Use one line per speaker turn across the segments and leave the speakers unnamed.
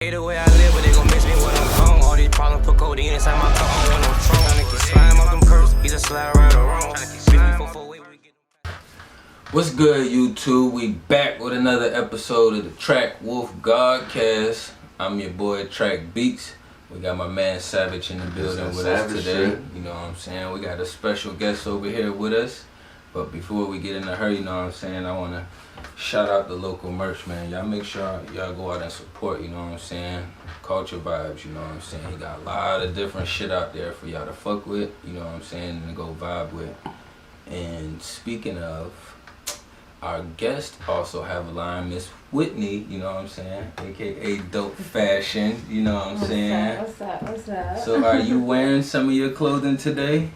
The way I live, but they gon' miss me when I'm gone. All these problems put codeine inside my cup. I don't want no throne. Tryna keep slime off them curves. He's a slide right or wrong.
What's good, YouTube? We back with another episode of the TrakWolf GodCast. I'm your boy TrakBeatz. We got my man Savage in the building with us today. You know what I'm saying? We got a special guest over here with us. But before we get into her, you know what I'm saying, I want to shout out the local merch, man. Y'all make sure y'all go out and support, you know what I'm saying? Culture Vibes, you know what I'm saying? He got a lot of different shit out there for y'all to fuck with, you know what I'm saying, and go vibe with. And speaking of, our guest also have a line, Miss Whitney, you know what I'm saying? AKA Dope Fashion, you know what I'm saying?
What's up?
So are you wearing some of your clothing today?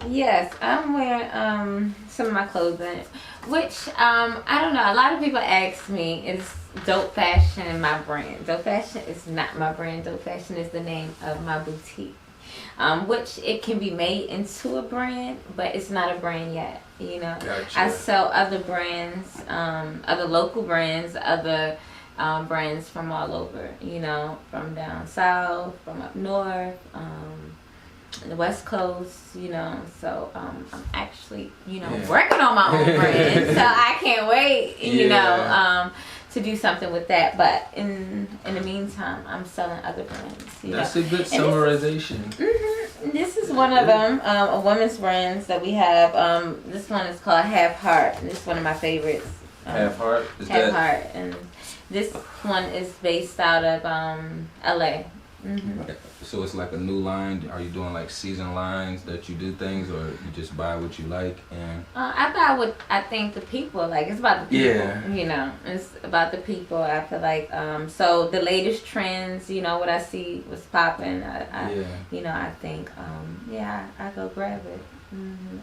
Yes, I'm wearing some of my clothing, which I don't know. A lot of people ask me, is Dope Fashion my brand? Dope Fashion is not my brand. Dope Fashion is the name of my boutique, which it can be made into a brand, but it's not a brand yet. You know,
Gotcha.
I sell other brands, other local brands, other brands from all over. You know, from down south, from up north. The West Coast, you know, so I'm actually, you know, working on my own brand, so I can't wait, you know, to do something with that. But in the meantime, I'm selling other brands.
That's a good summarization.
This is one of them, a women's brands that we have. This one is called Half Heart, and this is one of my favorites.
Half Heart?
Half Heart, and this one is based out of LA.
So it's like a new line. Are you doing like season lines that you do things, or you just buy what you like? And
I buy what I think the people like. It's about the people.
Yeah.
You know, it's about the people. I feel like so the latest trends. You know what I see was popping. You know, I think I go grab it.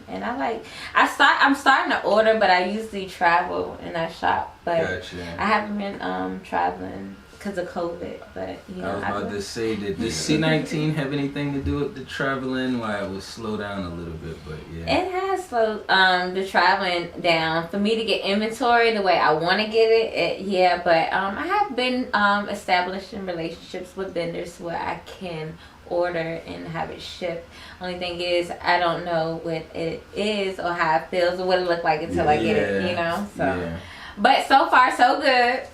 And I'm starting to order, but I usually travel and I shop. But
gotcha.
I haven't been traveling because of COVID, but you know.
I was about to say, did this C-19 have anything to do with the traveling? Why it would slow down a little bit, but yeah.
It has slowed the traveling down for me to get inventory the way I want to get it. But I have been establishing relationships with vendors where I can order and have it shipped. Only thing is, I don't know what it is or how it feels or what it look like until I get it. You know, so. Yeah. But so far, so good.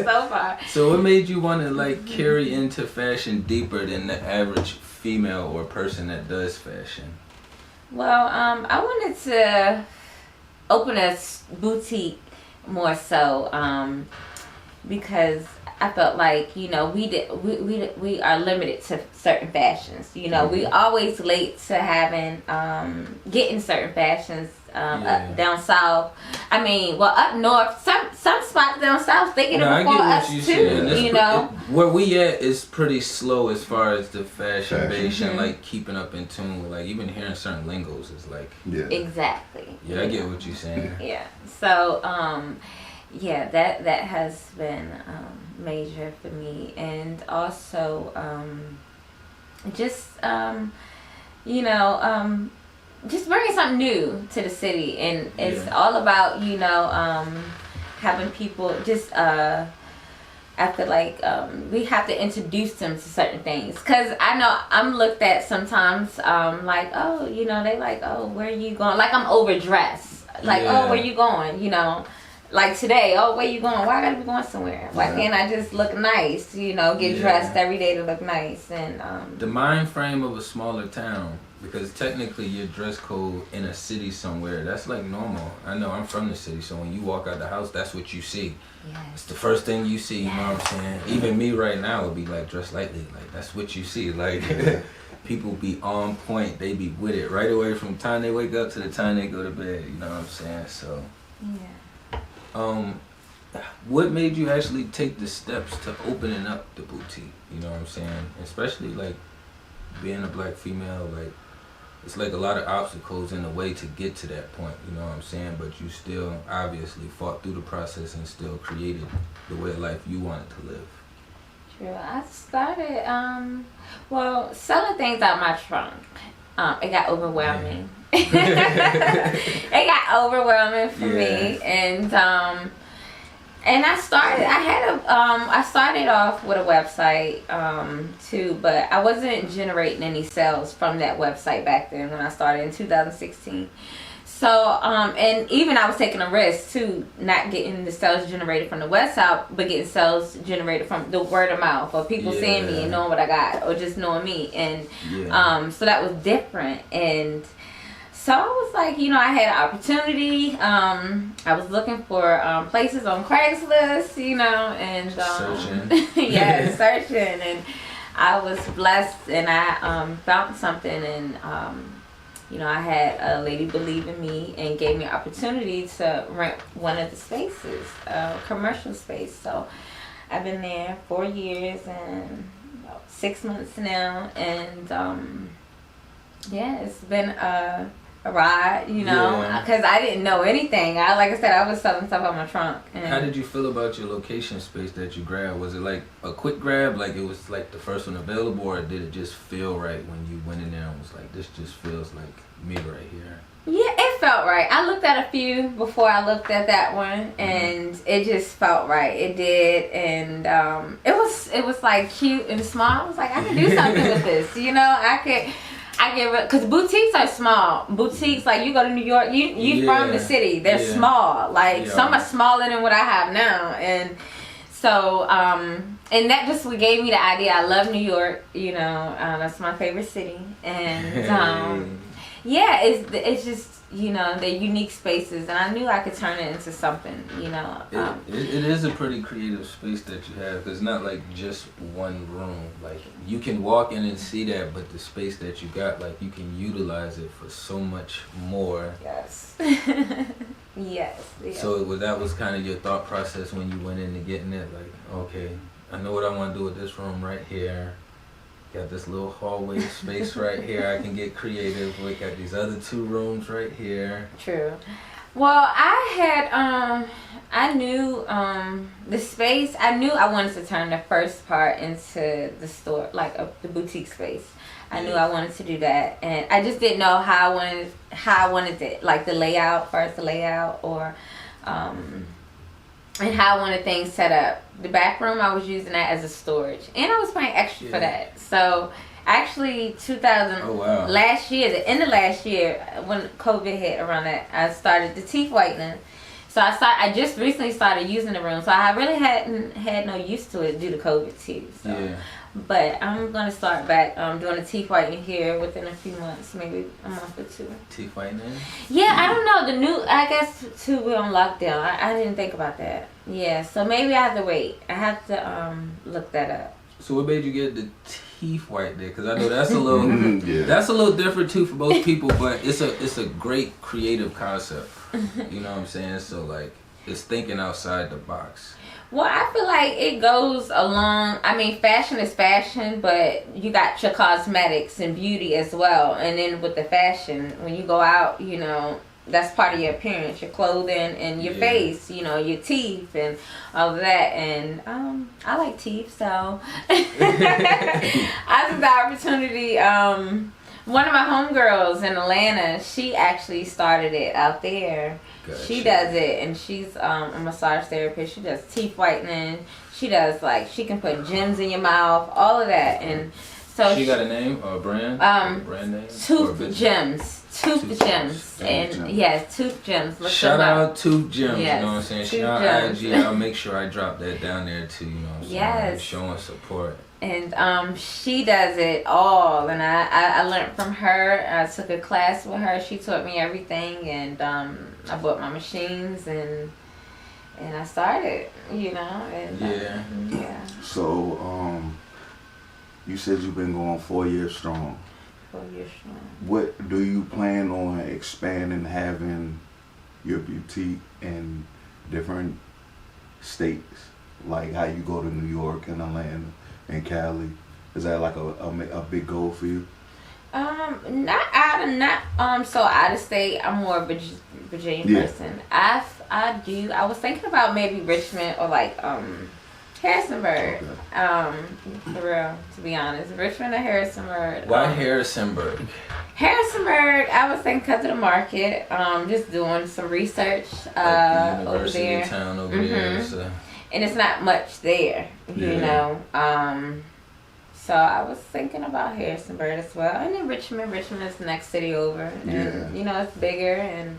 So far.
So what made you want to like carry into fashion deeper than the average female or person that does fashion?
Well, I wanted to open a boutique more so because I felt like, you know, we are limited to certain fashions. You know, we always late to having getting certain fashions up down south. I mean, well, up north, some spots down south they get it before us too. You know,
where we at is pretty slow as far as the fashion base and like keeping up in tune with like even hearing certain lingos is like
exactly.
Yeah, I get what you're saying.
Yeah. So that has been major for me, and also just you know just bringing something new to the city, and it's all about, you know, having people just I feel like we have to introduce them to certain things, because I know I'm looked at sometimes like, oh, you know, they like, oh, where are you going? Like I'm overdressed, like oh, where you going? You know, like today, oh, where you going? Why I gotta be going somewhere? Why can't I just look nice? You know, get dressed every day to look nice. And
the mind frame of a smaller town, because technically your dress code in a city somewhere, that's like normal. I know I'm from the city, so when you walk out the house, that's what you see. It's the first thing you see, you know what I'm saying? Even me right now would be like, dress lightly, like that's what you see. Like people be on point, they be with it right away from the time they wake up to the time they go to bed, you know what I'm saying? So what made you actually take the steps to opening up the boutique? You know what I'm saying? Especially like being a black female, like it's like a lot of obstacles in the way to get to that point, you know what I'm saying? But you still obviously fought through the process and still created the way of life you wanted to live.
True. I started selling things out my trunk. It got overwhelming. It got overwhelming for me, and And I started off with a website too, but I wasn't generating any sales from that website back then when I started in 2016. So, and even I was taking a risk too, not getting the sales generated from the website, but getting sales generated from the word of mouth, or people seeing me and knowing what I got, or just knowing me. And so that was different. And so I was like, you know, I had an opportunity. I was looking for places on Craigslist, you know, and
searching.
Searching. And I was blessed, and I found something, and you know, I had a lady believe in me and gave me an opportunity to rent one of the spaces, commercial space. So I've been there 4 years and about 6 months now, and it's been a ride, you know, because I didn't know anything. Like I said, I was selling stuff on my trunk. And
how did you feel about your location space that you grabbed? Was it like a quick grab, like it was like the first one available, or did it just feel right when you went in there and was like, this just feels like me right here?
Yeah, it felt right. I looked at a few before I looked at that one, and it just felt right. It did, and it was like cute and small. I was like, I can do something with this, you know. I get because boutiques are small. Boutiques, like you go to New York, you from the city. They're small. Like some are smaller than what I have now, and so and that just gave me the idea. I love New York. You know, that's my favorite city, and it's just, you know, they're unique spaces, and I knew I could turn it into something, you know.
It is a pretty creative space that you have, because it's not like just one room. Like, you can walk in and see that, but the space that you got, like, you can utilize it for so much more.
Yes. Yes.
So that was kind of your thought process when you went into getting it, like, okay, I know what I want to do with this room right here. Got this little hallway space right here I can get creative. We got these other 2 rooms right here.
True. Well, I knew the space. I knew I wanted to turn the first part into the store, like the boutique space. I knew I wanted to do that, and I just didn't know how I wanted it, like the layout, or and how I wanted things set up. The back room, I was using that as a storage, and I was paying extra for that. So actually, last year, the end of last year, when COVID hit around that, I started the teeth whitening. So I just recently started using the room, so I really hadn't had no use to it due to COVID too. So. But I'm gonna start back doing the teeth whitening here within a few months, maybe a month or 2.
Teeth whitening?
Yeah, I don't know. I guess too, we're on lockdown. I didn't think about that. Yeah, so maybe I have to wait. I have to look that up.
So what made you get the teeth white there? Because I know that's a little that's a little different too for most people, but it's a great creative concept. You know what I'm saying? So like, it's thinking outside the box.
Well, I feel like it goes along. I mean, fashion is fashion, but you got your cosmetics and beauty as well. And then with the fashion, when you go out, you know, that's part of your appearance, your clothing and your face, you know, your teeth and all of that. And I like teeth, so I took the opportunity. One of my homegirls in Atlanta, she actually started it out there. Gotcha. She does it, and she's a massage therapist. She does teeth whitening. She does, like, she can put gems in your mouth, all of that. And so
she got a name or a brand? Brand name?
Tooth Gems. Tooth Gems. And yes, Tooth Gems. Look
Shout out Tooth Gems,
yes.
You know what I'm saying? She on IG. I'll make sure I drop that down there too, you know what I'm saying?
Yes.
Showing support.
And she does it all, and I learned from her. I took a class with her. She taught me everything, and I bought my machines, and I started, you know. And, yeah.
So you said you've been going 4 years strong.
4 years strong.
What do you plan on expanding, having your boutique in different states, like how you go to New York and Atlanta and Cali? Is that like a big goal for you? Not
so out of state. I'm more of a Virginia person. I was thinking about maybe Richmond or like Harrisonburg.
Okay.
For real, to be honest, Richmond or Harrisonburg.
Why Harrisonburg?
Harrisonburg, I was thinking because of the market. Just doing some research
like the
over there.
Town over there. So.
And it's not much there, you know. So I was thinking about Harrisonburg as well. And then Richmond. Richmond is the next city over. And, you know, it's bigger and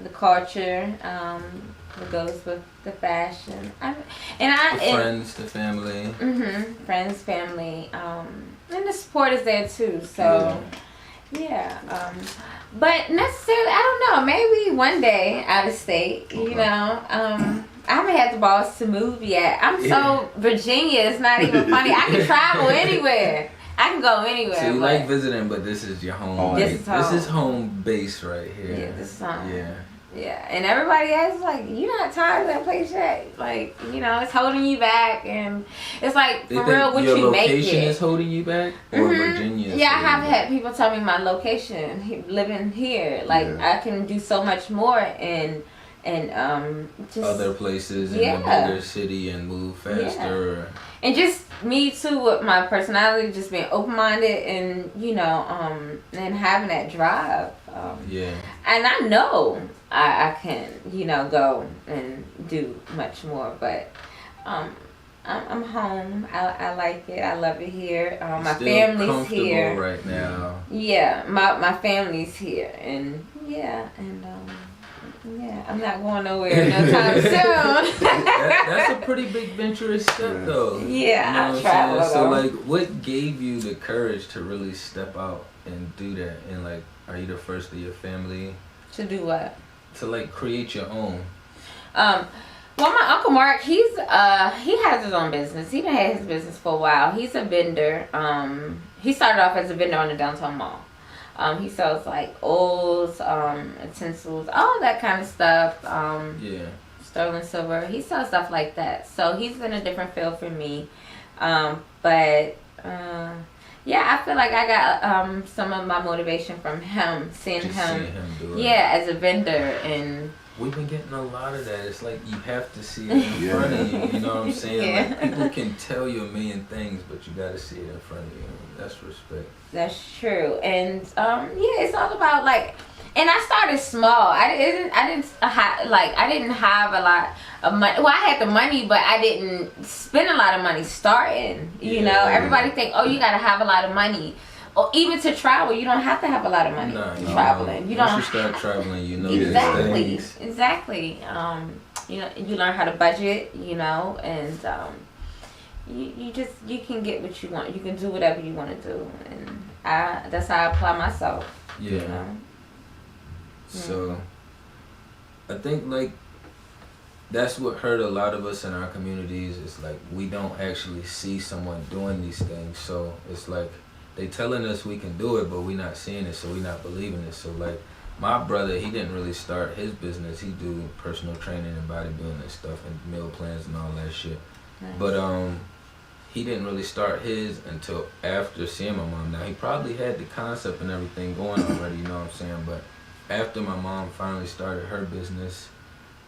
the culture that goes with the fashion.
Friends, the family.
Friends, family. And the support is there too. So, yeah. But necessarily, I don't know. Maybe one day out of state, you know. I haven't had the balls to move yet. I'm so Virginia. It's not even funny. I can travel anywhere. I can go anywhere.
So you like visiting, but this is your home. This is home base right here.
Yeah, this is home.
Yeah.
Yeah, and everybody else is like, you're not tired of that place yet. Like, you know, it's holding you back, and it's like, for real, what you make it. Your location
is holding you back, or Virginia?
Yeah, I have had people tell me my location, living here. Like, I can do so much more, and just
other places in a bigger city and move faster.
And just me too, with my personality, just being open-minded and, you know, and having that drive. And I know I can, you know, go and do much more, but I'm home. I like it. I love it here. My family's here
right now.
Yeah, my family's here, and I'm not going nowhere no time soon.
That's a pretty big venturous step, though.
Yeah, you know I travel.
So, like, what gave you the courage to really step out and do that? And, like, are you the first of your family?
To do what?
To, like, create your own.
Well, my Uncle Mark, he has his own business. He's been had his business for a while. He's a vendor. He started off as a vendor on the downtown mall. He sells like oils, utensils, all that kind of stuff. Sterling silver. He sells stuff like that. So he's in a different field from me. But I feel like I got some of my motivation from him, seeing him do it. As a vendor. And
we've been getting a lot of that. It's like you have to see it in front of you. You know what I'm saying? Like, people can tell you a million things, but you got to see it in front of you. That's respect.
That's true. And it's all about like. And I started small. I didn't have a lot of money. Well, I had the money, but I didn't spend a lot of money starting. You know, everybody think, you got to have a lot of money. Or even to travel, you don't have to have a lot of money traveling. You don't.
Once you start traveling, you know
exactly. You know, you learn how to budget. You know, and you can get what you want. You can do whatever you want to do, and that's how I apply myself.
Yeah.
You know?
So, I think like that's what hurt a lot of us in our communities. It's like we don't actually see someone doing these things. So it's like they telling us we can do it, but we not seeing it, so we not believing it. So like my brother, he didn't really start his business. He do personal training and bodybuilding and stuff and meal plans and all that shit. Nice. But he didn't really start his until after seeing my mom. Now he probably had the concept and everything going already, you know what I'm saying? But after my mom finally started her business,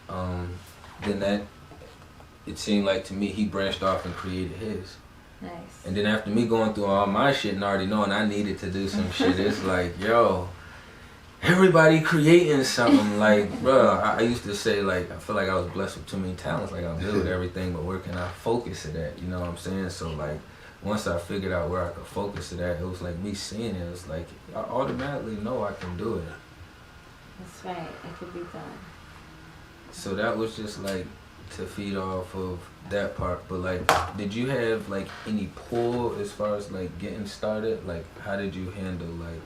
then that, it seemed like to me, he branched off and created his.
Nice.
And then after me going through all my shit and already knowing I needed to do some shit, it's like, yo, everybody creating something. Like, bro, I used to say, like, I feel like I was blessed with too many talents. Like, I'm good with everything, but where can I focus it at? You know what I'm saying? So, like, once I figured out where I could focus it at, it was like me seeing it. It was like, I automatically know I can do it.
That's right. It could be done.
So that was just like to feed off of that part. But like, did you have like any pull as far as like getting started? Like, how did you handle like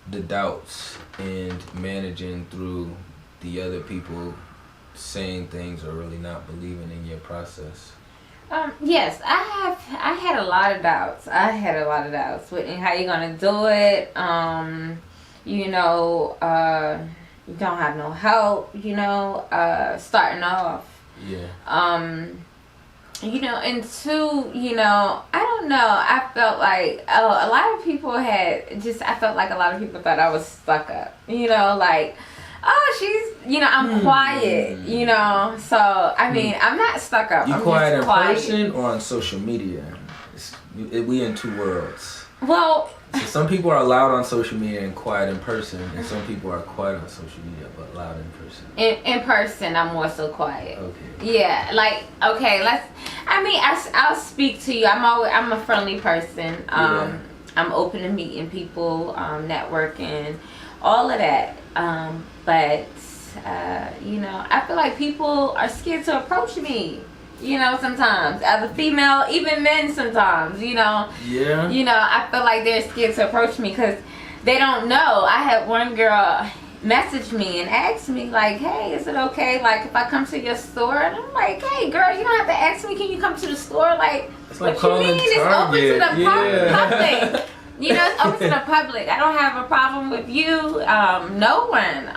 the doubts and managing through the other people saying things or really not believing in your process?
Yes, I had a lot of doubts. Whitney, how you gonna do it? You know, you don't have no help, you know, starting off.
Yeah.
You know, and two, you know, I don't know, I felt like, a lot of people I felt like a lot of people thought I was stuck up, you know, like, she's, you know, I'm quiet, you know, so, I mean, I'm not stuck up.
You
I'm
quiet
just
in person or on social media? We in two worlds.
Well,
So some people are loud on social media and quiet in person, and some people are quiet on social media but loud in person.
in person, I'm more so quiet.
Okay.
Yeah, like okay, I'll speak to you. I'm a friendly person. I'm open to meeting people, networking, all of that. But I feel like people are scared to approach me. Sometimes as a female, even men sometimes.
Yeah.
I feel like they're scared to approach me because they don't know. I had one girl message me and ask me like, hey, is it okay like if I come to your store? And I'm like, hey girl, you don't have to ask me, can you come to the store? Like,
it's
what
like
you mean? It's open to the public. It's open to the public. I don't have a problem with you. No one.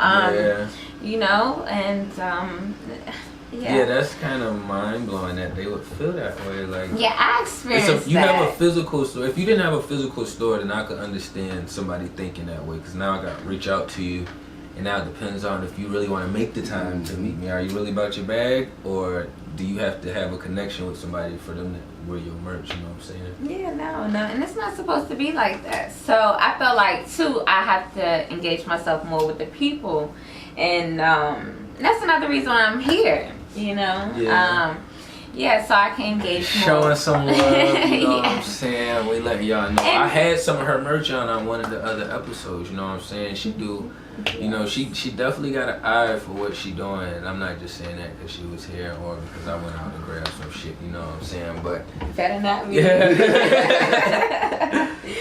Yeah, that's kind of mind blowing that they would feel that way. Like,
yeah, I experienced
you
that.
have a physical store. If you didn't have a physical store, then I could understand somebody thinking that way. Because now I got to reach out to you, and now it depends on if you really want to make the time to meet me. Are you really about your bag, or do you have to have a connection with somebody for them to wear your merch? You know what I'm saying?
Yeah, no, and it's not supposed to be like that. So I feel like too, I have to engage myself more with the people, and that's another reason why I'm here. So I can engage more.
Showing some love, what I'm saying? We letting y'all know. I had some of her merch on one of the other episodes, you know what I'm saying? She do, she definitely got an eye for what she doing. And I'm not just saying that because she was here or because I went out and grabbed some shit, you know what I'm saying? But
better not be.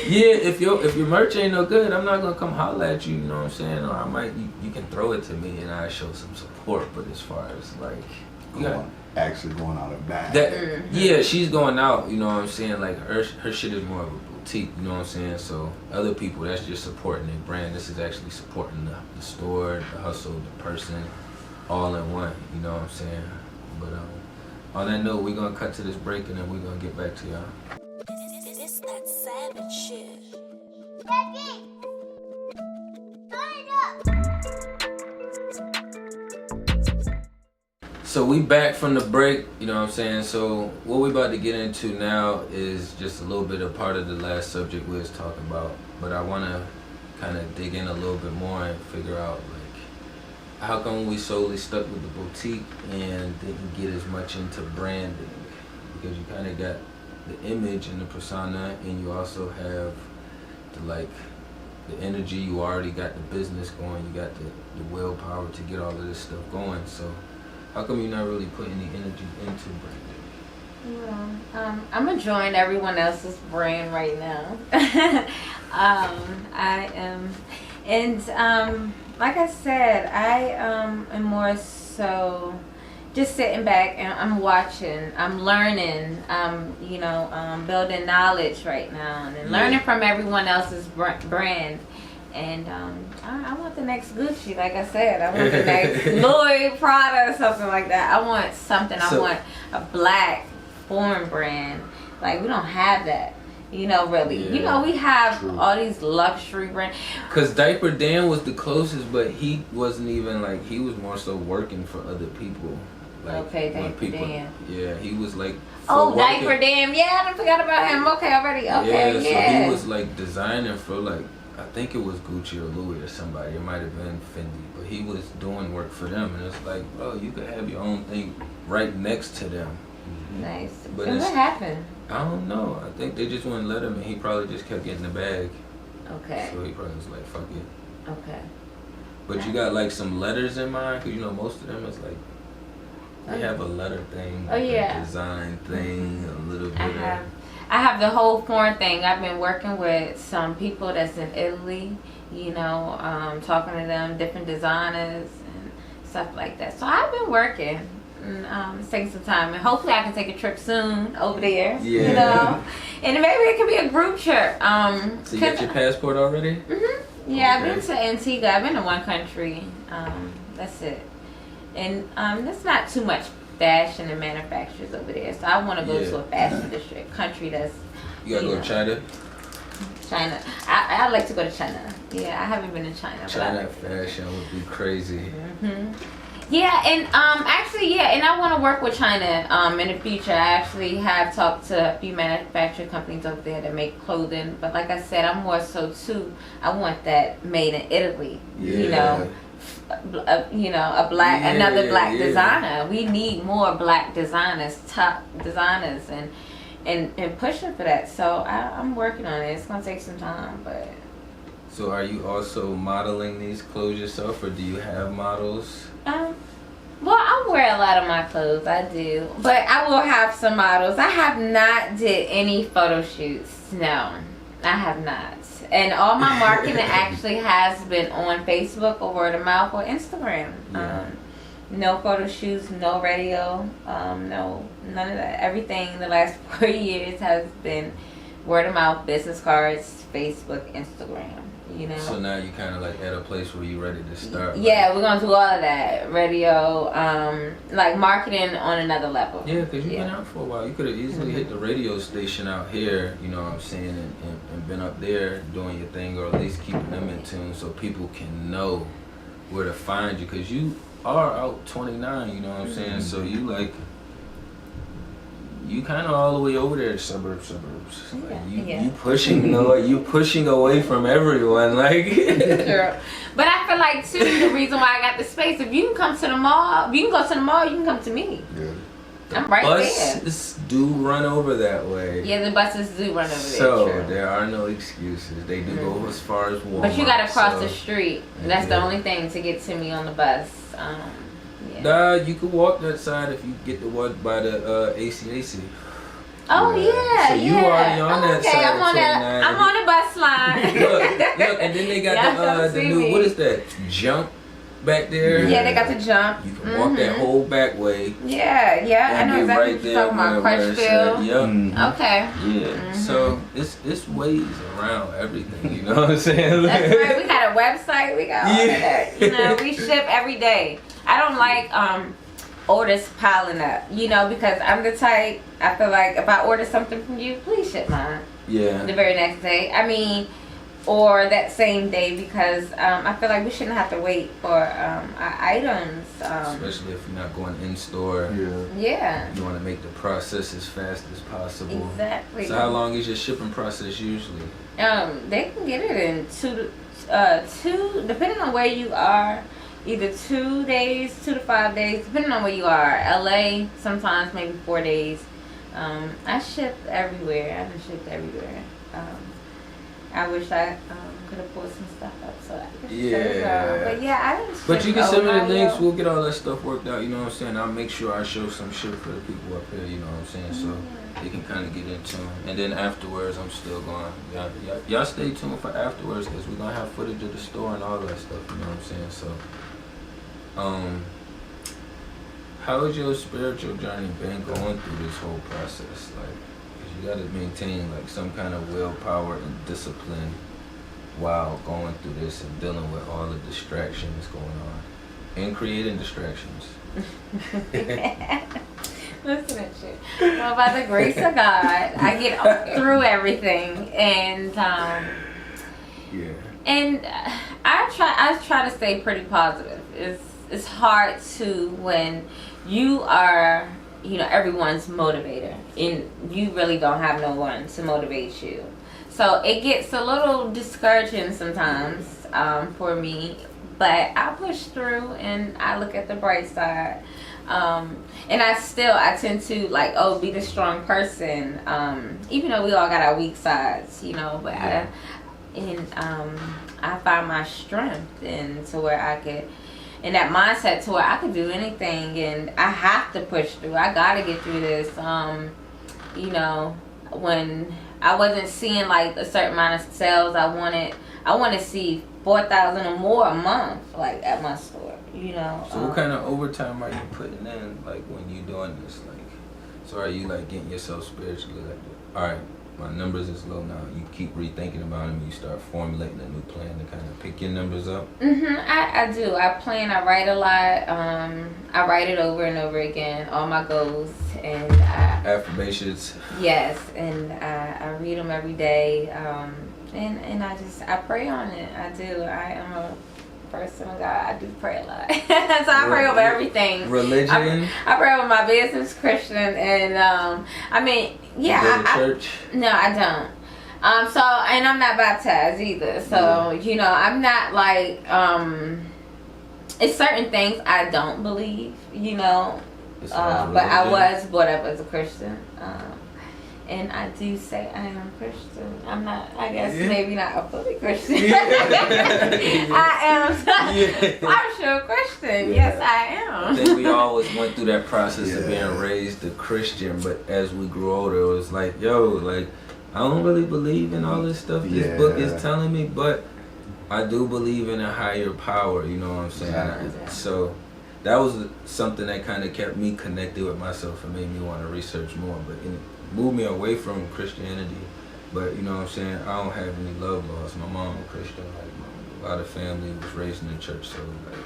Yeah, if your merch ain't no good, I'm not gonna come holler at you, you know what I'm saying? Or I might, you can throw it to me and I show some support. But as far as like,
actually going out of bag.
Yeah, she's going out, you know what I'm saying? Like her shit is more of a boutique, you know what I'm saying? So other people, that's just supporting their brand. This is actually supporting the store, the hustle, the person, all in one, you know what I'm saying? But on that note, we're gonna cut to this break and then we're gonna get back to y'all.
This that savage shit.
So we back from the break, you know what I'm saying? So what we about to get into now is just a little bit of part of the last subject we was talking about. But I want to kind of dig in a little bit more and figure out like how come we solely stuck with the boutique and didn't get as much into branding? Because you kind of got the image and the persona, and you also have the energy. You already got the business going. You got the willpower to get all of this stuff going. So how come you're not really putting any energy into branding?
Well, I'm enjoying everyone else's brand right now. I am, and like I said, I am more so just sitting back and I'm watching, I'm learning, building knowledge right now and learning from everyone else's brand. And I want the next Gucci, like I said. I want the next Louis Prada or something like that. I want something. I want a black foreign brand. Like, we don't have that. Really.
Yeah,
we have all these luxury brands.
Because Diaper Dan was the closest, but he wasn't even like, he was more so working for other people. Like,
okay, Diaper Dan.
Yeah, he was like.
Diaper Dan. Yeah, I forgot about him. Okay, already. Okay,
yeah. So he was like designing for like, I think it was Gucci or Louis or somebody. It might have been Fendi, but he was doing work for them, and it's like, bro, you could have your own thing right next to them.
Nice.
But
and what happened?
I don't know. I think they just wouldn't let him, and he probably just kept getting the bag.
Okay.
So he probably was like, fuck it.
Okay.
But you got like some letters in mind, because most of them is like, they have a letter thing,
like a
design thing, a little bit
I have the whole foreign thing. I've been working with some people that's in Italy, talking to them, different designers and stuff like that. So I've been working. It's taking some time, and hopefully I can take a trip soon over there.
Yeah.
And maybe it can be a group trip.
So you got your passport already?
Mm-hmm. Yeah, okay. I've been to Antigua. I've been to one country. That's it. And there's not too much fashion and manufacturers over there, so I want to go to a fashion district country that's.
You gotta go to China.
China. I'd like to go to China. Yeah, I haven't been to China.
China fashion would be crazy.
Mm-hmm. Yeah, and actually, yeah, and I want to work with China in the future. I actually have talked to a few manufacturing companies over there that make clothing, but like I said, I'm more so too. I want that made in Italy.
Yeah.
Another black designer. We need more black designers, top designers, and pushing for that. So I'm working on it. It's gonna take some time, but.
So are you also modeling these clothes yourself, or do you have models?
Well, I wear a lot of my clothes, I do. But I will have some models. I have not did any photo shoots. No, I have not. And all my marketing actually has been on Facebook or word of mouth or Instagram.
Yeah.
No photo shoots, no radio, no, none of that. Everything in the last 4 years has been word of mouth, business cards, Facebook, Instagram. You know.
So now you kind of like at a place where you're ready to start.
Yeah, we're gonna do all of that. Radio, like marketing on another level.
Yeah, because you've been out for a while. You could have easily hit the radio station out here, you know what I'm saying, and been up there doing your thing, or at least keeping them in tune so people can know where to find you. Because you are out 29, you know what I'm saying? So you like, you kind of all the way over there, suburbs. Like you pushing, you pushing away from everyone, like.
Sure. But I feel like too, the reason why I got the space, if you can come to the mall, if you can go to the mall, you can come to me.
Yeah.
I'm right there.
Buses do run over that way.
Yeah, the buses do run over there.
So there are no excuses. They do go as far as Walmart.
But you gotta cross the street. That's the only thing to get to me on the bus.
Nah, you can walk that side if you get the one by the ACAC.
Oh yeah,
so you already on that side.
I'm on the bus line.
look, and then they got the new, what is that? Jump back there.
Yeah, they got the jump.
You can walk that whole back way.
Yeah, I know exactly what you're talking about. Crutchfield.
Yep.
Okay.
Yeah. So it's ways around everything. You know what I'm saying?
That's right. We got a website. We got all of that. You know, we ship every day. I don't like orders piling up, you know, because I'm the type, I feel like if I order something from you, please ship mine.
Yeah.
The very next day. I mean, or that same day, because I feel like we shouldn't have to wait for our items.
Especially if you're not going in store.
Yeah.
You want to make the process as fast as possible.
Exactly.
So how long is your shipping process usually?
They can get it in two, depending on where you are. Either 2 days, 2 to 5 days, depending on where you are. LA, sometimes maybe 4 days. I ship everywhere. I've been shipped everywhere. I wish I could have pulled some stuff up so I could ship. But yeah, I didn't ship.
But you can send me the links. We'll get all that stuff worked out. You know what I'm saying? I'll make sure I show some shit for the people up here. You know what I'm saying? So they can kind of get in tune. And then afterwards, I'm still going. Y'all stay tuned for afterwards because we're gonna have footage of the store and all that stuff. You know what I'm saying? So. How has your spiritual journey been going through this whole process? Like, 'cause you gotta maintain like some kind of willpower and discipline while going through this and dealing with all the distractions going on and creating distractions.
Listen at you. Well, by the grace of God, I get through everything, and and I try to stay pretty positive. It's hard to when you are, you know, everyone's motivator and you really don't have no one to motivate you. So it gets a little discouraging sometimes for me, but I push through and I look at the bright side. And I tend to like, be the strong person, even though we all got our weak sides, you know, but I find my strength and to where I could, in that mindset to where I could do anything, and I have to push through. I gotta get through this. You know, when I wasn't seeing like a certain amount of sales, I want to see 4,000 or more a month, like at my store. You know.
So what kind of overtime are you putting in, like when you doing this? Like, so are you like getting yourself spiritually like, all right, my numbers is low now. You keep rethinking about them. You start formulating a new plan to kind of pick your numbers up.
I do. I plan. I write a lot. I write it over and over again. All my goals and
affirmations.
Yes, and I read them every day. And I pray on it. I do. I am a person with God. I do pray a lot. So I pray over everything.
Religion?
I pray over my business, Christian, and I mean, yeah.
You go to church?
No, I don't. So, and I'm not baptized either. So, you know, I'm not like, it's certain things I don't believe, you know. But I was brought up as a Christian. And I do say I am Christian. I'm not, I guess, maybe not a fully Christian. I am. I'm sure Christian. Yes, I am.
I think we always went through that process of being raised a Christian, but as we grew older, it was like, yo, like, I don't really believe in all this stuff this book is telling me, but I do believe in a higher power, you know what I'm saying?
Exactly.
So that was something that kind of kept me connected with myself and made me want to research more, but it moved me away from Christianity. But you know what I'm saying, I don't have any love laws. My mom was Christian, like a lot of family was raised in the church, so like,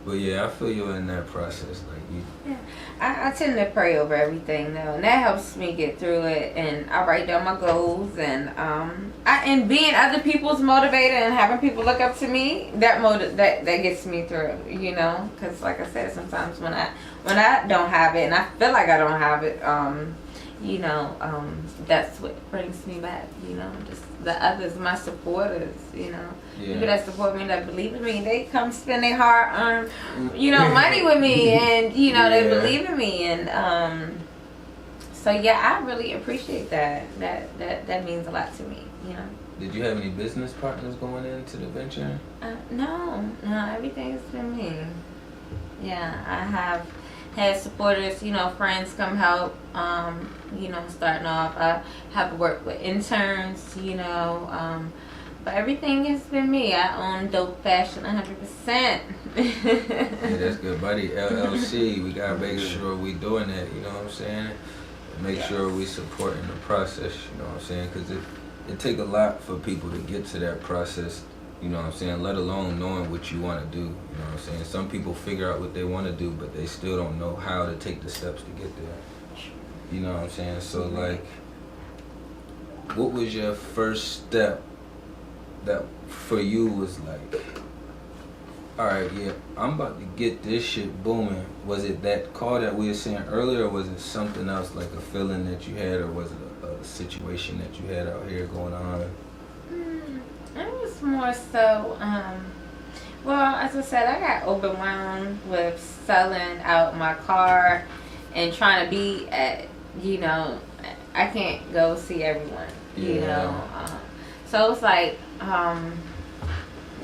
but yeah, I feel you in that process. Like
I tend to pray over everything though, and that helps me get through it. And I write down my goals, and and being other people's motivator and having people look up to me, that gets me through. You know, because like I said, sometimes when I don't have it, and I feel like I don't have it, you know, that's what brings me back. You know, just the others, my supporters. You know. People that support me, that believe in me, they come spend their hard-earned, you know, money with me, and you know they believe in me, and so yeah, I really appreciate that. That means a lot to me, you know.
Did you have any business partners going into the venture?
No, everything's been me. Yeah, I have had supporters, you know, friends come help. You know, starting off, I have worked with interns, you know. But everything has been me. I own Dope Fashion 100%.
Yeah, that's good, buddy. LLC, we gotta make sure we doing that. You know what I'm saying? Make sure we supporting the process. You know what I'm saying? Because it take a lot for people to get to that process. You know what I'm saying? Let alone knowing what you want to do. You know what I'm saying? Some people figure out what they want to do, but they still don't know how to take the steps to get there. You know what I'm saying? So like, what was your first step that for you was like, all right, yeah, I'm about to get this shit booming? Was it that call that we were saying earlier, or was it something else, like a feeling that you had, or was it a situation that you had out here going on?
It was more so, well, as I said, I got overwhelmed with selling out my car and trying to be at, you know, I can't go see everyone, you know. So it was like,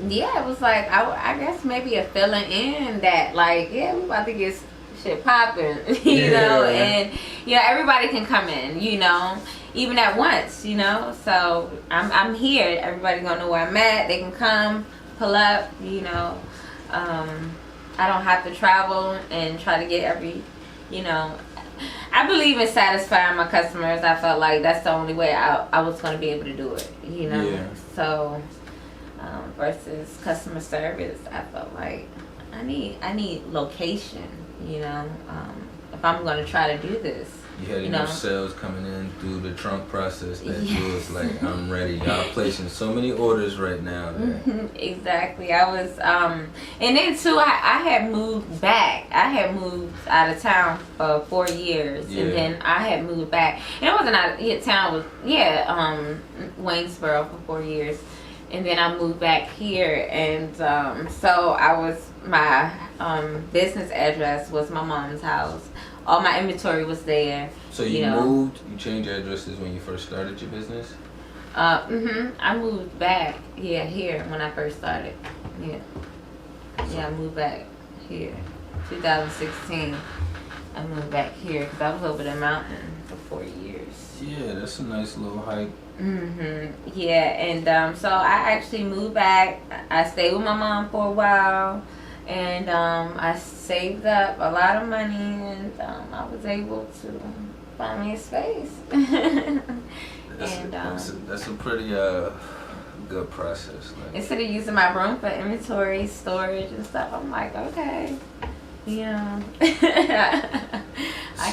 yeah, it was like, I guess maybe a feeling in that, like, yeah, we about to get shit popping, you know, and, you know, everybody can come in, you know, even at once, you know. So I'm here. Everybody gonna know where I'm at. They can come, pull up, you know. I don't have to travel and try to get you know. I believe in satisfying my customers. I felt like that's the only way I was going to be able to do it, you know. So versus customer service, I felt like I need location, you know, if I'm going to try to do this.
You had enough sales coming in through the trunk process that you was like, I'm ready. Y'all placing so many orders right now.
Exactly. I was, and then too, I had moved back. I had moved out of town for 4 years, and then I had moved back. And it wasn't out of town. It was Waynesboro for 4 years, and then I moved back here, and so I was my business address was my mom's house. All my inventory was there.
So you moved, you changed addresses when you first started your business?
I moved back, here when I first started. Yeah, I moved back here. 2016, I moved back here because I was over the mountain for 4 years.
Yeah, that's a nice little hike.
Yeah, and so I actually moved back. I stayed with my mom for a while. And I saved up a lot of money, and I was able to find me a space.
That's a pretty good process. Like,
instead of using my room for inventory, storage, and stuff, I'm like, okay, I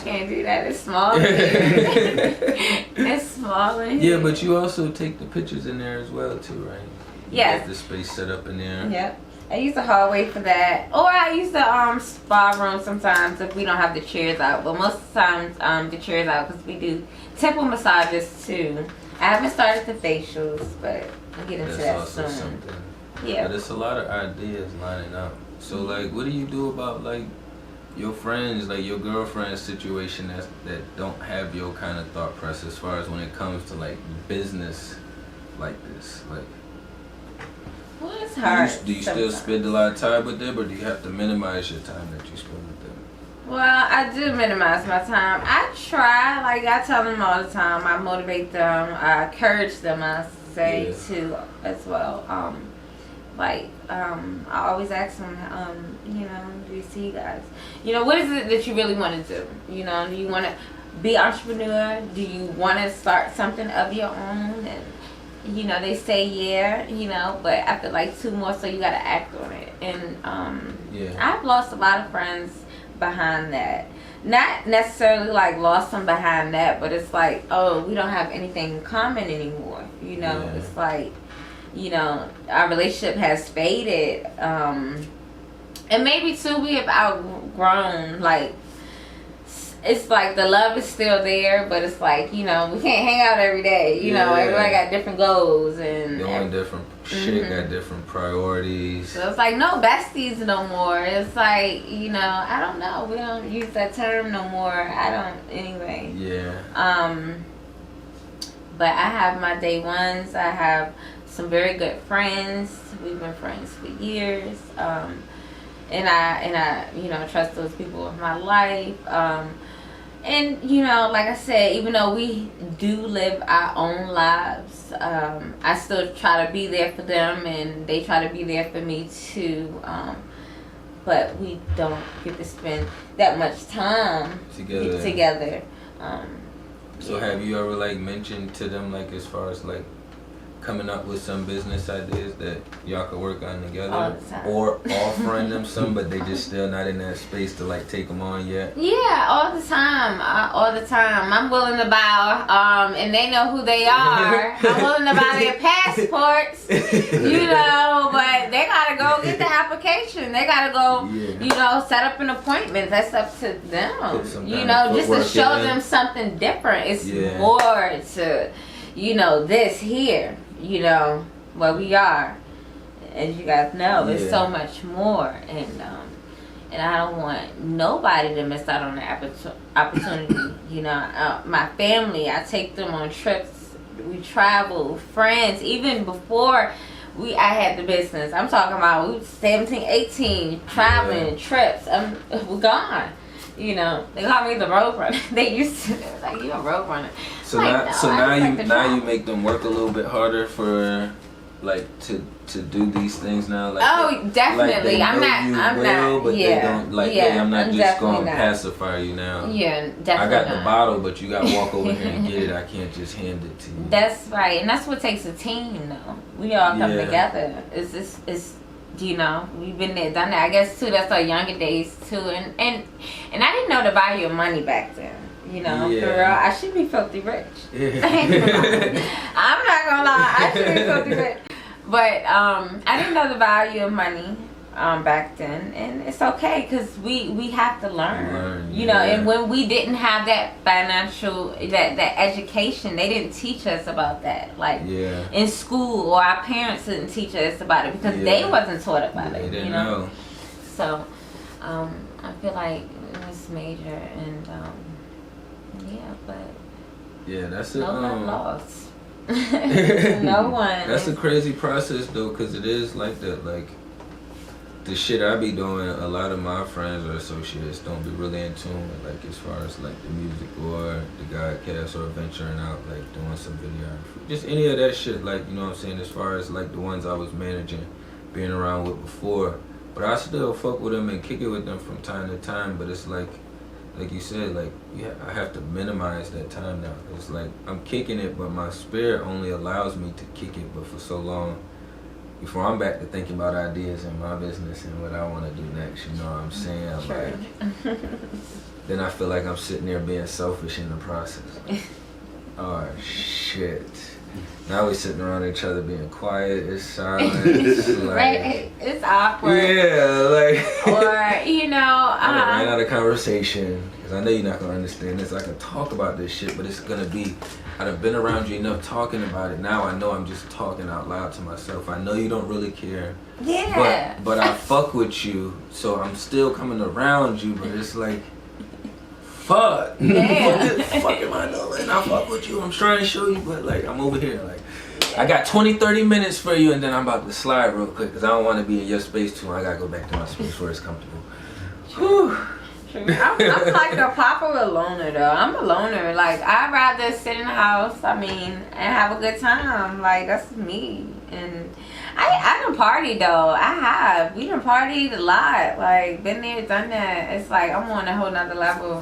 can't do that. It's small. It's small in here.
Yeah, but you also take the pictures in there as well too, right?
Yes.
Get the space set up in there.
Yep. I use the hallway for that, or I use the spa room sometimes if we don't have the chairs out. But most of the times, the chairs out because we do temple massages too. I haven't started the facials, but I'll get into that
also
soon.
something.
Yeah.
But it's a lot of ideas lining up. So like, what do you do about like your friends, like your girlfriend's situation that don't have your kind of thought process as far as when it comes to like business like this? Like,
Well, it's hard.
do you still spend a lot of time with them, or do you have to minimize your time that you spend with them?
Well, I do minimize my time. I try, like I tell them all the time. I motivate them. I encourage them. I say too as well. I always ask them, you know, do you see you guys? You know, what is it that you really want to do? You know, do you want to be an entrepreneur? Do you want to start something of your own? And, you know, they say yeah, you know, but after like 2 more, so you got to act on it. And I've lost a lot of friends behind that. Not necessarily like lost them behind that, but it's like, oh, we don't have anything in common anymore. You know, it's like, you know, our relationship has faded. And maybe too, we have outgrown, like, it's like the love is still there, but it's like, you know, we can't hang out every day. You know, everybody got different goals and
doing different shit, got different priorities.
So it's like no besties no more. It's like, you know, I don't know. We don't use that term no more. I don't anyway.
Yeah.
But I have my day ones. I have some very good friends. We've been friends for years. And I, you know, trust those people in my life. And, you know, like I said, even though we do live our own lives, I still try to be there for them, and they try to be there for me too. But we don't get to spend that much time together.
So have you ever like mentioned to them, like as far as like coming up with some business ideas that y'all could work on together,
all the time,
or offering them some, but they just still not in that space to like take them on yet?
Yeah, all the time. I'm willing to buy, and they know who they are. I'm willing to buy their passports, you know, but they gotta go get the application. They gotta go, you know, set up an appointment. That's up to them. You know, just to show them something different. It's more to, you know, this here, you know, where we are. As you guys know, there's so much more, and I don't want nobody to miss out on the opportunity. You know, my family, I take them on trips. We travel, friends. Even before I had the business, I'm talking about we were 17, 18, traveling, trips. We're gone. You know, they call me the road runner. They used to like, you a road runner.
So
like,
now you make them work a little bit harder for like to do these things now. Like
oh, definitely.
Like
I'm not.
But they don't like. Hey, I'm not just going to pacify you now.
Yeah, definitely.
I got the bottle, but you got to walk over here and get it. I can't just hand it to you.
That's right, and that's what takes a team, though. We all come together. It's you know, we've been there, done that. I guess too. That's our younger days too, and I didn't know the value of money back then. You know, for real, I should be filthy rich. I'm not gonna lie, I should be filthy rich. But I didn't know the value of money back then, and it's okay because we have to learn. You know, and when we didn't have that financial that education, they didn't teach us about that. Like in school, or our parents didn't teach us about it because they wasn't taught about it.
They didn't
you know?
know.
So I feel like it's major, and
that's
no one lost. No one.
That's a crazy process though, because it is like that. Like the shit I be doing, a lot of my friends or associates don't be really in tune with, like as far as like the music or the GodCast or venturing out, like doing some videography, just any of that shit. Like, you know what I'm saying, as far as like the ones I was managing, being around with before. But I still fuck with them and kick it with them from time to time. But it's like you said, like I have to minimize that time now. It's like I'm kicking it, but my spirit only allows me to kick it, but for so long before I'm back to thinking about ideas in my business and what I want to do next. You know what I'm saying? Like, then I feel like I'm sitting there being selfish in the process. Oh shit. Now we sitting around each other being quiet. It's silent. It's like,
Right? It's awkward.
yeah, like.
Or, you know,
I ran out of conversation because I know you're not gonna understand this. I can talk about this shit, but it's gonna be. I've been around you enough talking about it. Now I know I'm just talking out loud to myself. I know you don't really care.
yeah.
But I fuck with you, so I'm still coming around you. But it's like, fuck.
Yeah.
Fuck am I doing? I fuck with you. I'm trying to show you, but like I'm over here. Like I got 20-30 minutes for you, and then I'm about to slide real quick because I don't want to be in your space too. I gotta go back to my space where it's comfortable. Whew.
I'm like a popular loner though. I'm a loner. Like I'd rather sit in the house, I mean, and have a good time. Like that's me. And I done party though. I have. We done partied a lot. Like been there, done that. It's like I'm on a whole nother level.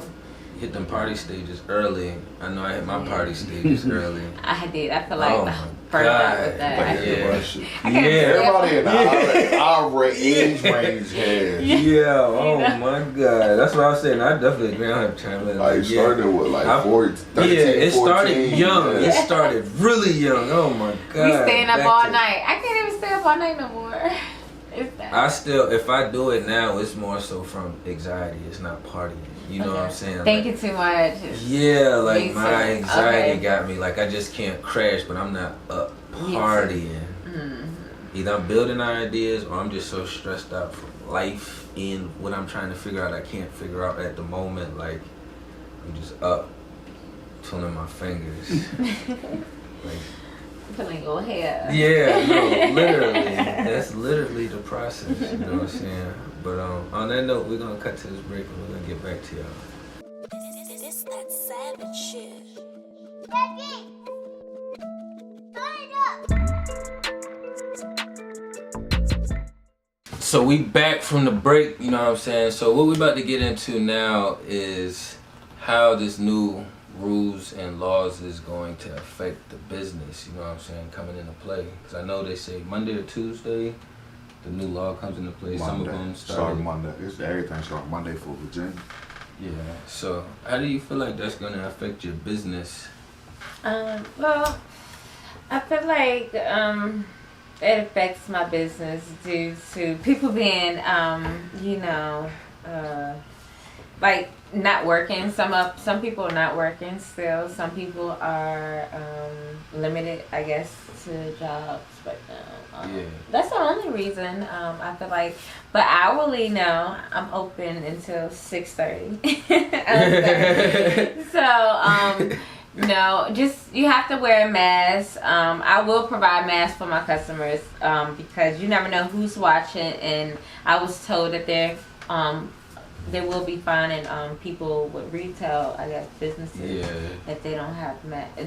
Hit them party stages early. I know I hit my party stages early.
I did. I feel like
Oh
the
my
first
God.
with that.
Like
Yeah.
the Russian.
I can't
Everybody in our age range has.
Yeah, oh my God. That's what I was saying. I definitely agree on chime in.
Like, started with like 13,
Yeah, it
14,
started young.
yeah.
It started really young. Oh my God.
We staying up
Back
all
to-
night. I can't even stay up all night no more. It's that.
I still, if I do it now, it's more so from anxiety. It's not partying. You know what I'm saying?
Thank
Like,
you too much.
yeah, like
Me
my
too.
anxiety
Okay.
got me. Like I just can't crash, but I'm not up
Me too.
partying.
Mhm.
Either I'm building ideas or I'm just so stressed out from life and what I'm trying to figure out I can't figure out at the moment. Like I'm just up, twiddling my fingers. Like,
Pulling your hair.
yeah, no, literally. That's literally the process. You know what I'm saying? But on that note, we're gonna cut to this break and we're gonna get back to y'all.
This that savage shit.
So we back from the break, you know what I'm saying? So what we about to get into now is how this new rules and laws is going to affect the business, you know what I'm saying, coming into play. Because I know they say Monday or Tuesday, the new law comes into play. Some of them
start Monday. It's everything start Monday for Virginia.
Yeah, so how do you feel like that's going to affect your business?
Well, I feel like it affects my business due to people being, like not working. Some people are not working still. Some people are limited, I guess, to jobs right now.
Yeah.
That's the only reason I feel like. But hourly now, I'm open until 6:30. So no, just you have to wear a mask. I will provide masks for my customers because you never know who's watching, and I was told that they will be finding people with retail, I guess, businesses if they don't have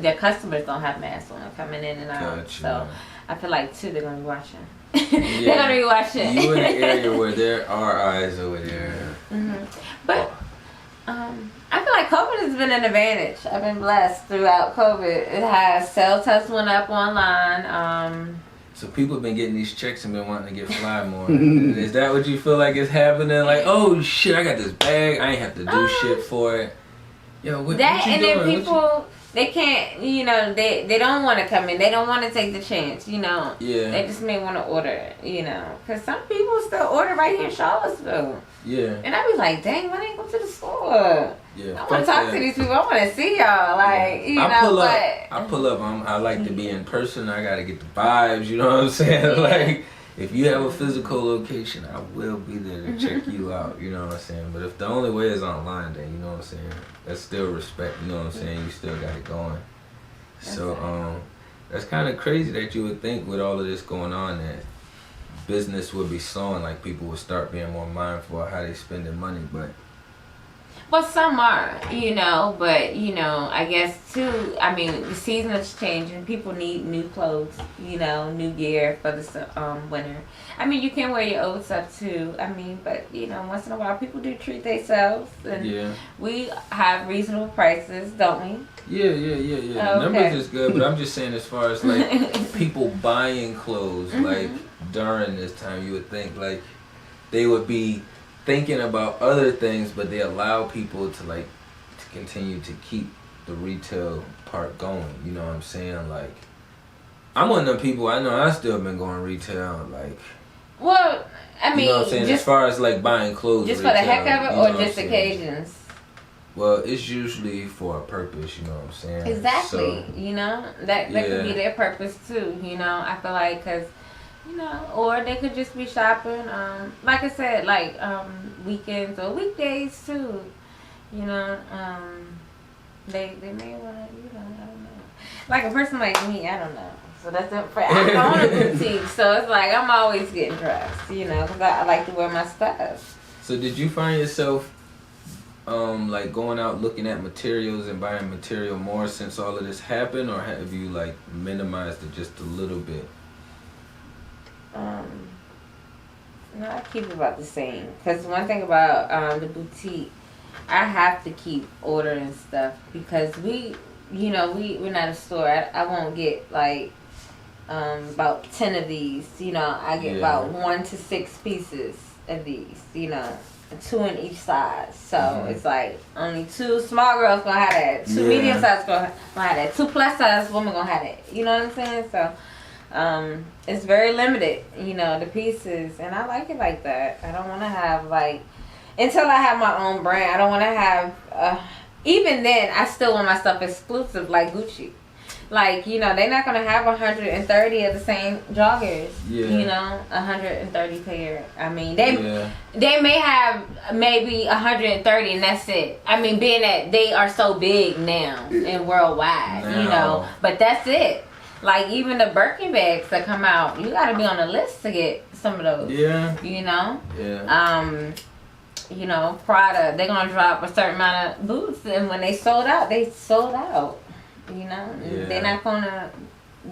their customers don't have masks on coming in and out.
Gotcha.
So I feel like too they're gonna be watching. They're gonna be watching.
You in an area where there are eyes over there.
Mm-hmm. But I feel like COVID has been an advantage. I've been blessed throughout COVID. It has sales tests went up online.
So people have been getting these checks and been wanting to get fly more. Is that what you feel like is happening? Like, oh shit, I got this bag. I ain't have to do shit for it. Yo, what you
and
doing?
then people they can't, they don't want to come in. They don't want to take the chance,
Yeah.
They just may want to order, because some people still order right here in Charlottesville.
Yeah.
And I be like, dang, why didn't go to the store?
Yeah.
I want to talk to these people. I want to see y'all. Like,
I pull up. I like to be in person. I got to get the vibes. You know what I'm saying?
Yeah.
Like, if you have a physical location, I will be there to check you out. You know what I'm saying? But if the only way is online, then you know what I'm saying? That's still respect. You know what I'm saying? You still got it going. So, that's kind of crazy that you would think with all of this going on that business would be slowing, like people would start being more mindful of how they spend their money, but
well, some are, but I guess too, the season is changing. People need new clothes, new gear for the winter. You can wear your old stuff too. But once in a while people do treat themselves, and we have reasonable prices, don't we?
Yeah. The numbers is good, but I'm just saying as far as like people buying clothes like during this time, you would think like they would be thinking about other things, but they allow people to continue to keep the retail part going. You know what I'm saying? Like I'm one of them people. I know I still been going retail. Like,
well, I mean,
you know what I'm saying?
just
as far as like buying clothes,
just
retail,
for the heck of it,
you know
or
what
just
I'm saying?
occasions.
Well, it's usually for a purpose. You know what I'm saying?
Exactly.
So,
You know, that could be their purpose too. You know, I feel like because. You know, or they could just be shopping. Like I said, like weekends or weekdays too. You know, they may want to. You know, I don't know. Like a person like me, I don't know. So that's it. I own a boutique, so it's like I'm always getting dressed. You know, because I like to wear my stuff.
So did you find yourself like going out looking at materials and buying material more since all of this happened, or have you like minimized it just a little bit?
No, I keep it about the same. Because one thing about the boutique, I have to keep ordering stuff because we're not a store. I won't get like about 10 of these. You know, I get about 1 to 6 pieces of these. You know, 2 in each size. So it's like only 2 small girls gonna have that. 2 medium sized girls gonna have that. 2 plus size women gonna have that. You know what I'm saying? So. It's very limited, you know, the pieces, and I like it like that. I don't want to have like, until I have my own brand, I don't want to have, even then, I still want my stuff exclusive like Gucci. Like, you know, they're not going to have 130 of the same joggers, you know, 130 pair. I mean, they may have maybe 130 and that's it. I mean, being that they are so big now and worldwide, you know, but that's it. Like, even the Birkin bags that come out, you got to be on the list to get some of those. Yeah. You know? Yeah. You know, Prada, they're going to drop a certain amount of boots. And when they sold out, they sold out. You know? Yeah. They're not going to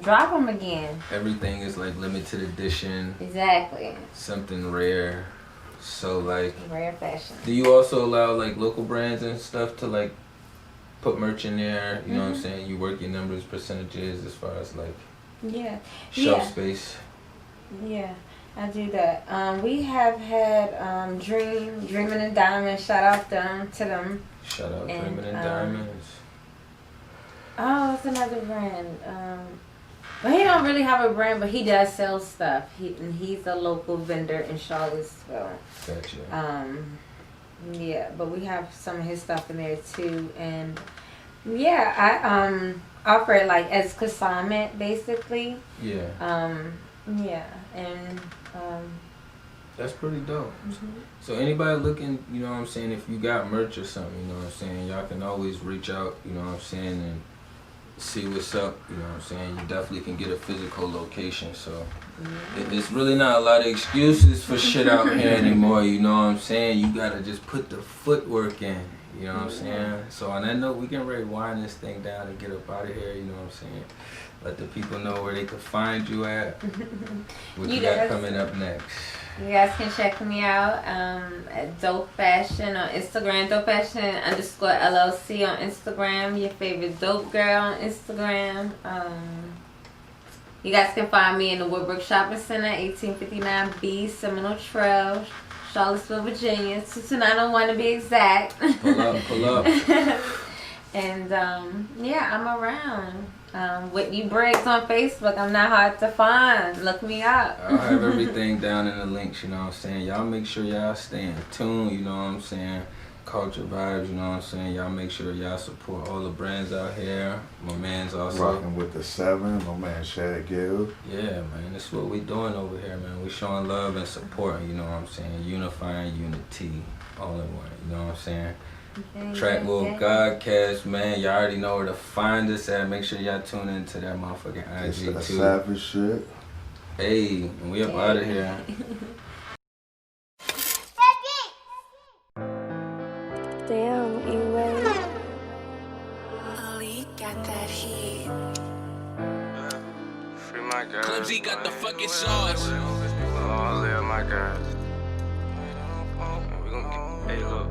drop them again.
Everything is, like, limited edition.
Exactly.
Something rare. So, like...
Rare fashion.
Do you also allow, like, local brands and stuff to, like, put merch in there, you know what I'm saying? You work your numbers, percentages as far as like shelf space. Yeah,
I do that. We have had Dreaming in Diamonds. Shout out to them.
Shout out Dreaming in Diamonds.
Oh, it's another brand. But he don't really have a brand, but he does sell stuff. He's a local vendor in Charlottesville.
Gotcha.
Yeah, but we have some of his stuff in there too, and I offer it like as consignment basically.
That's pretty dope. So anybody looking, you know what I'm saying, if you got merch or something, you know what I'm saying, y'all can always reach out, you know what I'm saying, and see what's up, you know what I'm saying. You definitely can get a physical location, so it's really not a lot of excuses for shit out here anymore, you know what I'm saying. You gotta just put the footwork in, you know what I'm saying. So on that note, we can rewind this thing down and get up out of here, you know what I'm saying. Let the people know where they can find you at. What you got coming up next?
You guys can check me out at Dope Fashion on Instagram, Dope Fashion _LLC on Instagram, your favorite dope girl on Instagram. You guys can find me in the Woodbrook Shopping Center, 1859 B, Seminole Trail, Charlottesville, Virginia, 22901 to be exact.
Pull up.
And I'm around. Whitney Briggs on Facebook. I'm not hard to find. Look me up.
I'll have everything down in the links, you know what I'm saying. Y'all make sure y'all stay in tune, you know what I'm saying. Culture vibes, you know what I'm saying. Y'all make sure y'all support all the brands out here. My man's also
rocking with the 7, my man Shad Gill.
Yeah, man, that's what we doing over here, man. We showing love and supporting, you know what I'm saying. Unifying unity, all in one, you know what I'm saying. TrakWolf GodCast, man. Y'all already know where to find us at. Make sure y'all tune into that motherfucking IG
it's
too.
Savage shit.
Hey, and we up out of here.
Damn, anyway.
Ali got that heat.
Free my guys.
Clumsy got the fucking sauce.
All live my guys. We gon' get, hey look,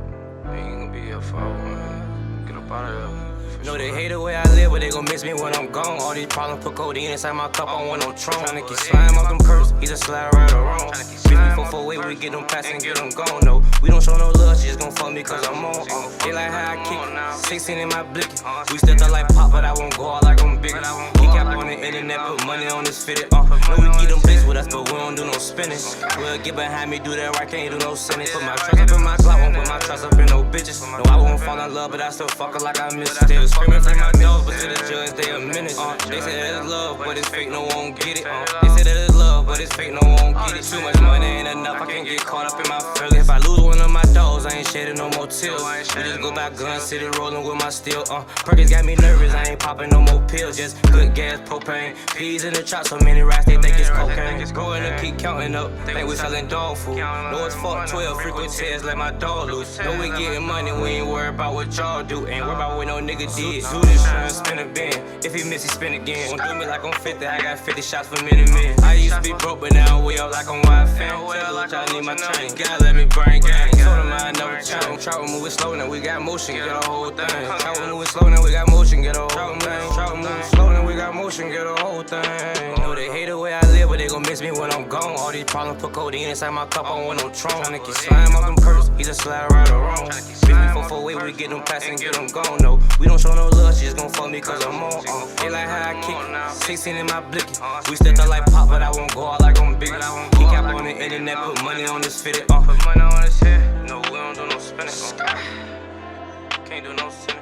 we ain't gonna be here for a while. Get up out of here. No, they hate the way I live, but they gon' miss me when I'm gone. All these problems put codeine inside my cup, I don't want no Tron. Tryna keep slime off them curves, he's a slide right or wrong. 4 way, we get them pass and get them gone, no. We don't show no love, she just gon' fuck me cause I'm on. They like how I kick it, 16 in my blicky. We stepped up like pop, but I won't go out like I'm big. He kept on the internet, put money on his fitted. No, we get them blitz with us, but we don't do no spinning. We'll get behind me, do that right, can't do no sinning. Put my trust up in my Glock, won't put my trust up in no bitches. No, I won't fall in love, but I still fuck her like I miss it. Still screaming for my dogs, but to the judge, they a menace. They say that it's love, but it's fake, no one won't get it. They say that it's love, but it's fake, no one won't get it. Too much money ain't enough, I can't get caught up in my feelings. If I lose one of my dogs, I ain't shedding no more tears. We just go back gun city, rolling with my steel. Perkins got me nervous, I ain't popping no more pills. Just good gas, propane. Peas in the trap, so many racks, they think it's cocaine. Going to keep counting up, think we selling dog food. Know it's fuck 12, frequent tears, let my dog loose. Know we getting money, we ain't worried about what y'all do. Ain't worried about what no nigga did. Do this trying to spin a bin. If he miss, he spin again. Won't do me like I'm 50, I got 50 shots for many men. I used to be broke, but now I'm way up like I'm wide fan. Tell like I need my train, gotta let me burn gang. Told him I never change. Try to move it slow, now we got motion, get a whole thing. Try to move it slow, now we got motion, get a whole thing. Try to move it slow, now we got motion, get a whole thing. Know they hate the way I live, but they gon' miss me when I'm gone. All these problems put codeine inside my cup, I don't want no throne. Tryna keep slime off them perks, he's a slide right or wrong. 4 way, we get them pass and get them gone, no. We don't show no love, she just gon' fuck me cause I'm on. They like how I kick it, 16 in my blicky. We stepped up like pop, but I won't go out like I'm big. He kept on the internet, put money on this fitted. Put money on his head, no, we don't do no spinning. Can't do no sinning.